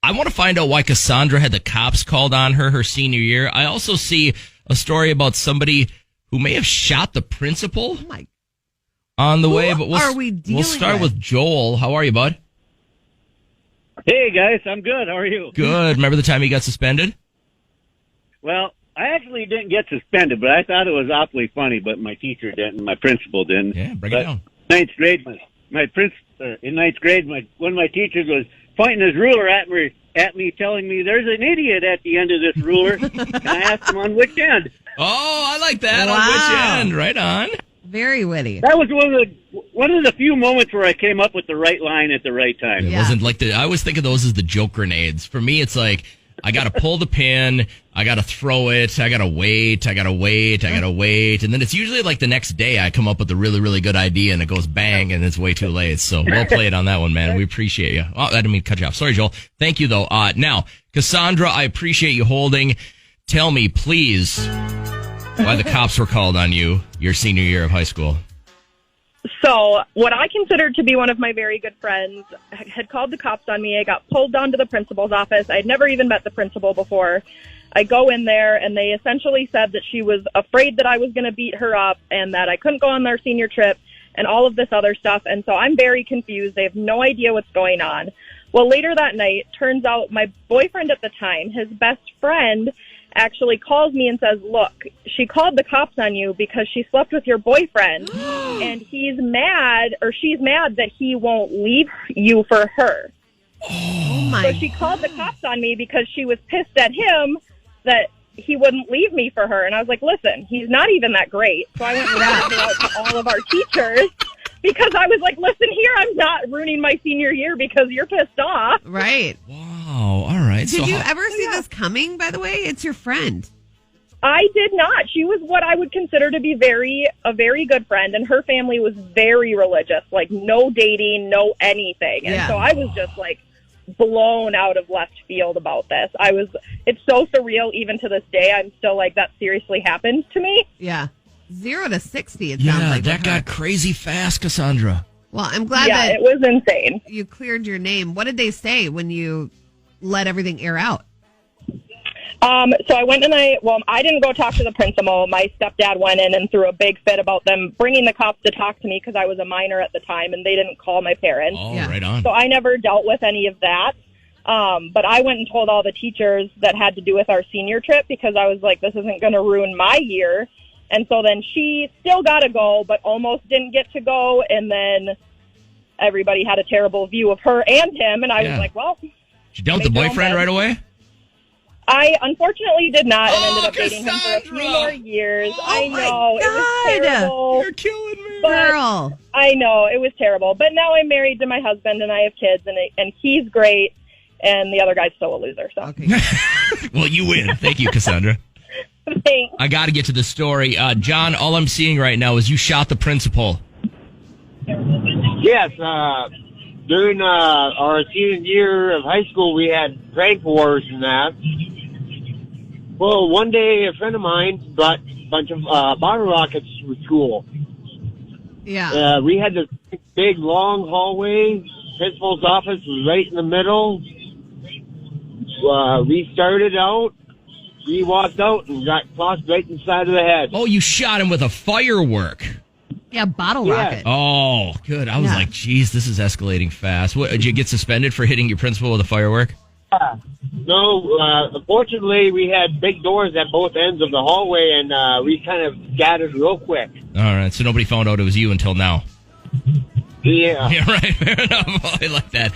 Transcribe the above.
I want to find out why Cassandra had the cops called on her senior year. I also see a story about somebody who may have shot the principal on the way. But we'll start with Joel. How are you, bud? Hey, guys. I'm good. How are you? Good. Remember the time he got suspended? Well, I actually didn't get suspended, but I thought it was awfully funny, but my teacher didn't, my principal didn't. Yeah, break it down. Ninth grade, in ninth grade, one of my teachers was pointing his ruler at me, telling me there's an idiot at the end of this ruler. And I asked him on which end. Oh, I like that. Wow. On which end? Right on. Very witty. That was one of the few moments where I came up with the right line at the right time. It wasn't like I always think of those as the joke grenades. For me, it's like, I got to pull the pin, I got to throw it, I got to wait. And then it's usually like the next day I come up with a really, really good idea and it goes bang and it's way too late. So well played on that one, man. We appreciate you. Oh, I didn't mean to cut you off. Sorry, Joel. Thank you, though. Now, Cassandra, I appreciate you holding. Tell me, please, why the cops were called on you your senior year of high school. So what I considered to be one of my very good friends had called the cops on me. I got pulled down to the principal's office. I'd never even met the principal before. I go in there, and they essentially said that she was afraid that I was going to beat her up and that I couldn't go on their senior trip and all of this other stuff. And so I'm very confused. They have no idea what's going on. Well, later that night, turns out my boyfriend at the time, his best friend, actually calls me and says, look, she called the cops on you because she slept with your boyfriend and she's mad that he won't leave you for her. Oh my. So she called the cops on me because she was pissed at him that he wouldn't leave me for her. And I was like, listen, he's not even that great. So I went and got it out to all of our teachers because I was like, listen here, I'm not ruining my senior year because you're pissed off. Right. Wow. All right. Did you ever see this coming, by the way? It's your friend. I did not. She was what I would consider to be a very good friend, and her family was very religious, like no dating, no anything. And so I was just like blown out of left field about this. It's so surreal even to this day. I'm still like, that seriously happened to me. Yeah. 0 to 60, it sounds like. Yeah, that got crazy fast, Cassandra. Well, I'm glad that it was insane. You cleared your name. What did they say when you let everything air out? So I went and I didn't go talk to the principal. My stepdad went in and threw a big fit about them bringing the cops to talk to me because I was a minor at the time and they didn't call my parents. Oh, right on. So I never dealt with any of that. But I went and told all the teachers that had to do with our senior trip because I was like, this isn't going to ruin my year. And so then she still got to go, but almost didn't get to go. And then everybody had a terrible view of her and him. And I was like, well. Did you dealt with the boyfriend right away? I unfortunately did not and ended up dating him for a few more years. I know. It was terrible. You're killing me. Girl. I know. It was terrible. But now I'm married to my husband and I have kids and he's great and the other guy's still a loser. So. Okay. Well, you win. Thank you, Cassandra. Thanks. I got to get to the story. John, all I'm seeing right now is you shot the principal. Yes, during our senior year of high school, we had prank wars and that. Well, one day a friend of mine brought a bunch of bottle rockets to school. Yeah. We had this big, long hallway. Principal's office was right in the middle. We started out. We walked out and got tossed right in the side of the head. Oh, you shot him with a firework. Yeah, bottle rocket. Oh, good. I was like, geez, this is escalating fast. What, did you get suspended for hitting your principal with a firework? No, unfortunately, we had big doors at both ends of the hallway, and we kind of scattered real quick. All right, so nobody found out it was you until now. Yeah. Yeah, right. Fair enough. I like that.